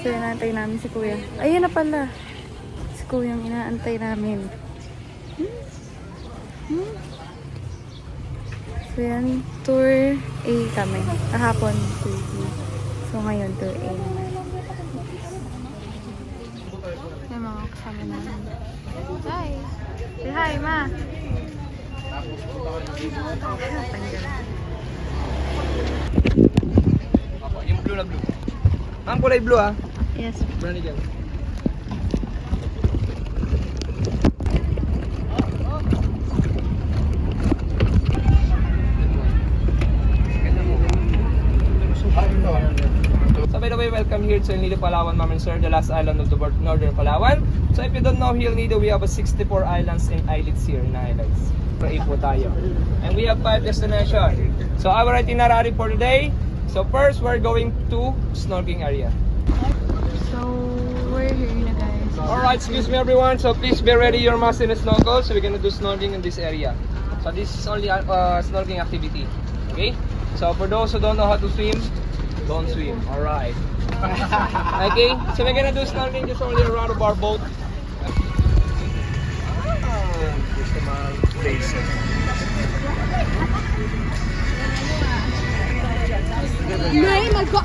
So, inaantay namin si Kuya. Ayun na pala. Si Kuya yung inaantay namin. So, yan. Tour A kami. Kahapon, tour B. So, ngayon, tour A naman. Yung mga kasama namin. Hi! Say hi, Ma! Yung blue na blue. Ang kulay blue ah. Yes. Brand dyan. So by the way, welcome here to El Nido, Palawan, Ma'am and Sir, the last island of the northern Palawan. So if you don't know El Nido, we have a 64 islands and islets here in islands. Po tayo. And we have 5 destinations. So our itinerary for today. So first, we're going to snorkeling area. So, we're here na, guys. Alright, excuse me everyone. So please be ready your mask and a snorkel. So we're gonna do snorkeling in this area. So this is only snorkeling activity. Okay? So for those who don't know how to swim, don't swim. Alright. Okay? So we're gonna do snorkeling just only around of our boat. Just a man face. Nay, mag-go!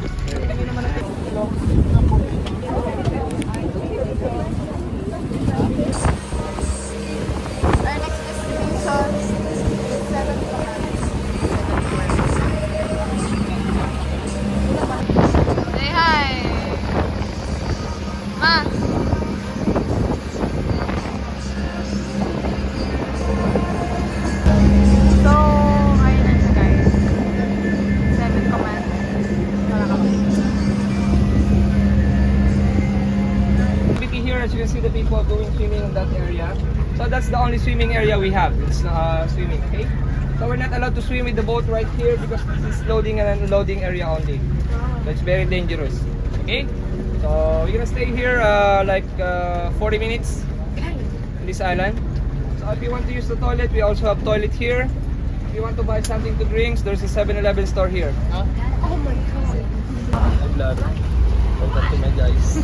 Our next destination is 7 Say hi! Ma! So, ayun na siya, guys. 7 commands. Wala kami. Activity here, as you can see the people going swimming in that area. So that's the only swimming area we have. It's swimming, okay? So we're not allowed to swim with the boat right here because this is loading and unloading area only. So it's very dangerous. Okay? So we're gonna stay here like 40 minutes in this island. So if you want to use the toilet, we also have toilet here. If you want to buy something to drinks, there's a 7-Eleven store here. Oh my God. Hi vlog. Welcome to my guys.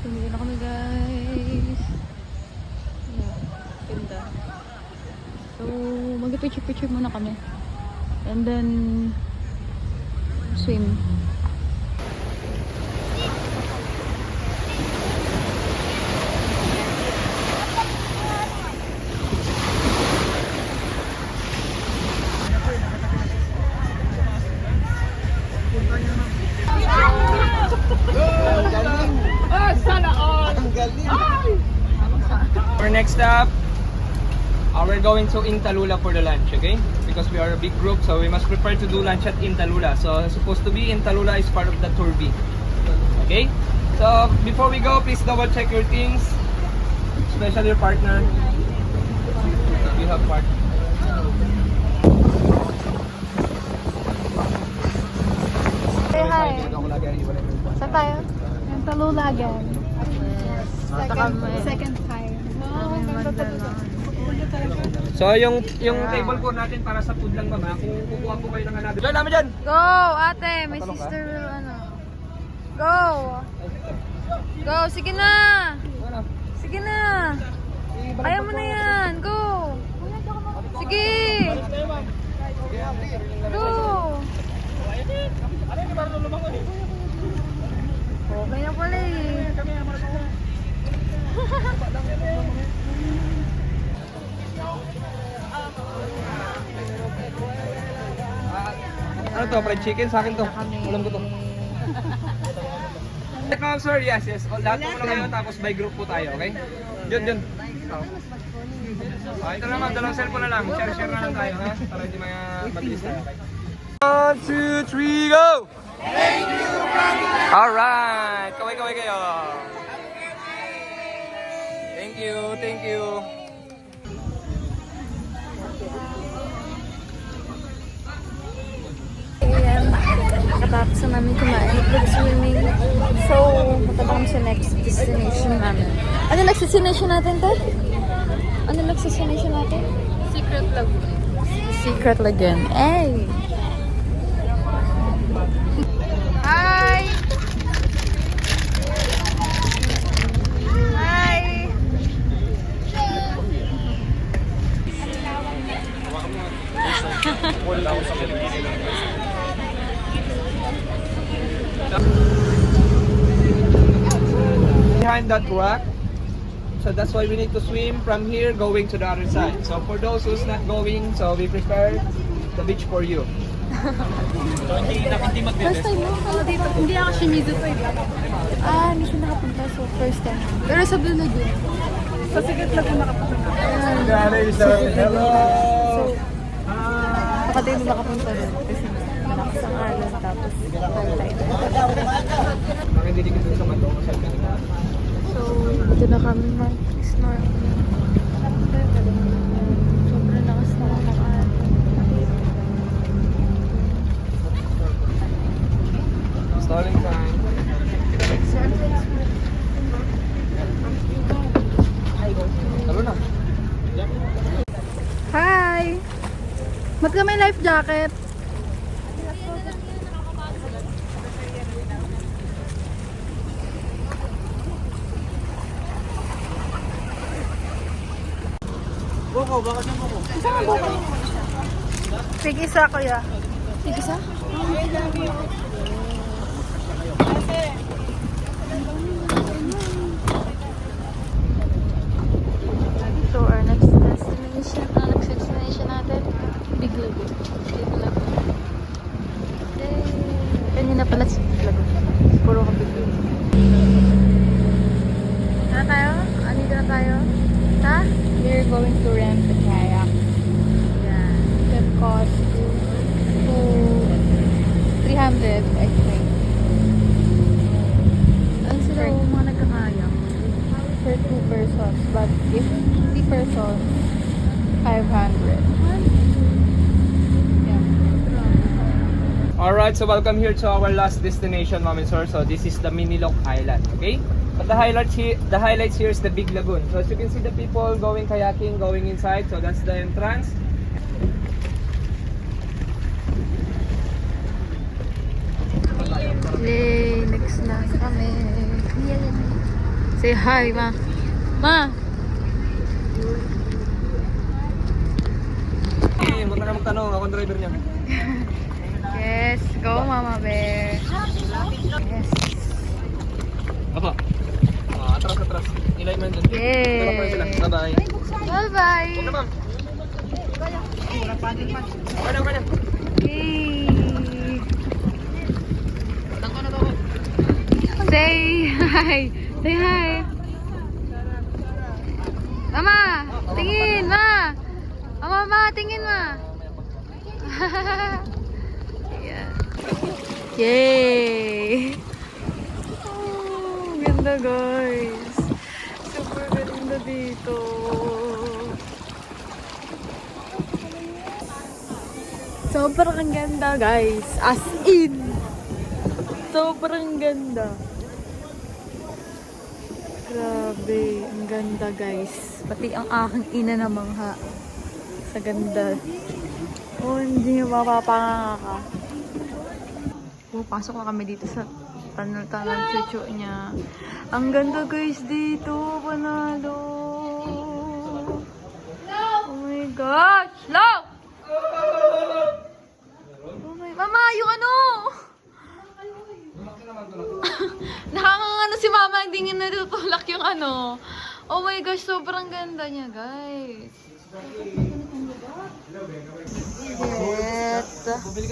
So, hindi na kami, guys. Yeah, ganda. So, mag-picture-picture muna kami. And then, swim. Our next stop, we're going to Intalula for the lunch, okay? Because we are a big group, so we must prepare to do lunch at Intalula. So supposed to be Intalula is part of the tour B. Okay? So before we go, please double check your things, especially your partner. If you have partner. Say hi. Saan tayo? Yung Talulagan. Second time. Oh, ganda talaga. So yung table po natin para sa food lang mama, kung kukuha po kayo ng hanapin. Join namin dyan! Go, ate. My sister will, Go. Go, sige na. Sige na. Kaya mo na yan. Go. Sige. Go. Okay na pala eh. Ano to? Fried chicken? Sa akin to. Ulam ko to. Welcome sir, yes. Lahat po muna kayo tapos by group po tayo, okay? Diyan. Ito naman, dalawang cellphone na lang. Share na lang tayo, ha? Para hindi mabilis tayo, okay? 1, 2, 3, go! Thank you, alright! Kaway kayo. Thank you. Ayan, katapos na namin kumain at swimming. So, matabang sa next destination namin. Ano next destination natin, Tad? Ano next destination natin? Secret Lagoon. Secret Lagoon. Hey! behind that rock. So that's why we need to swim from here going to the other side. So for those who's not going, so we prepare the beach for you. First time mo? Ako dito. Hindi ako Shimizu to eh. Hindi siya nakapunta. So, first time. Pero sa Blue Lagoon. Sa Sigat lang ako nakapunta. Hello! So, baka tayo mo nakapunta rin. Kasi malakas ang alon. Tapos, high tide. Makidinig ko sa mato. So, dito na kami mag-snorkeling. Sobrang lakas na ang alon. Stalling time. Talo na. Hi! Ba't ka may life jacket? Boko, bakit yung boko? Sige isa kuya. Sige sa? So, our next destination, next destination natin, Big Lagoon. Big Lagoon. Yay! Kanina pala si Big Lagoon. Puro ka Big Lagoon. Ano tayo? Andito na tayo? Ha? We're going to rent the kayak. Yan. That cost to 300 I think. Ano sila yung mga nagkakaya? For 2 persons. But if 3 persons, 500. Yeah. Alright, so welcome here to our last destination, Mom and Sir. So this is the Minilok Island, okay? But the highlights here is the Big Lagoon. So as you can see the people going kayaking, going inside. So that's the entrance. Yay! Next na kami. Say hi, Ma. Ma! Hey, huwag na magtanong, ako ang driver niya. Yes! Go, Mama Bear! Yes! Apa? Atras. Ilay mo dun. Yay! Dalawa pa sila. Bye-bye. Bye-bye! Huwag na, ma'am. Okay na. Yay! Say hi! Say hi! Mama! Tingin, Ma! Mama, tingin, Ma! Yeah. Yay! Oh, ganda guys! Super ganda dito! Sobrang ganda guys! As in! Sobrang ganda! Grabe, ang ganda guys. Pati ang aking ina na mangha sa ganda. Oh, hindi nyo mapapangaka. Pupasok na kami dito sa tanong chuchu niya. Ang ganda guys dito, panalo. Oh my gosh! Low! Oh my... Mama, yung ano? Nakakangano si Mama, hindi niya natutulak yung ano. Oh my gosh, sobrang ganda niya, guys. Yes. Super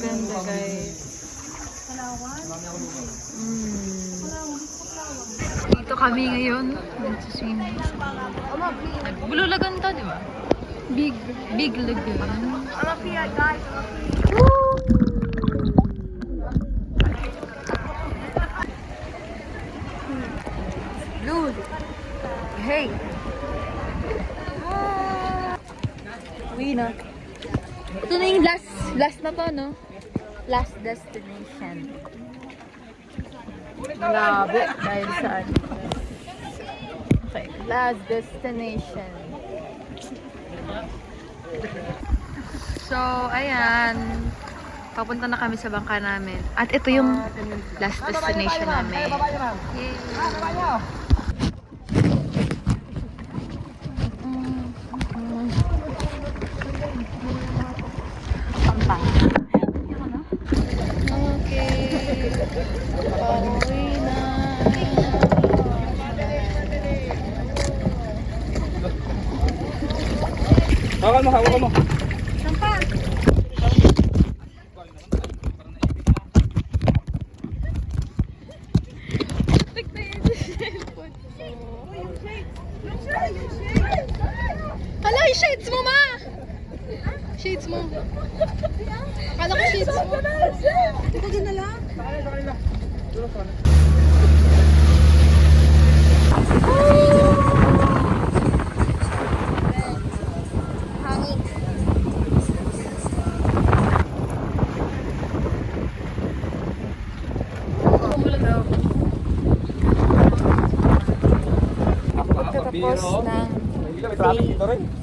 ganda, guys. Dito kami ngayon. Nagsuswimming. Bululagan to, di ba? Big Lagoon. Woo! Dude. Hey. Uwi na. Ito na yung last na to, no? Last destination. Grabe. Dahil saan? Okay. Last destination. So, ayan. Papunta na kami sa bangka namin. At ito yung last destination namin. Yay! Okay. Pauwi na. Shades mo. Akala ko shades mo. Teka, dyan na lang. Sa kanila. Duro sa kanila. Hangin. Pagkatapos ng Traffic dito rin.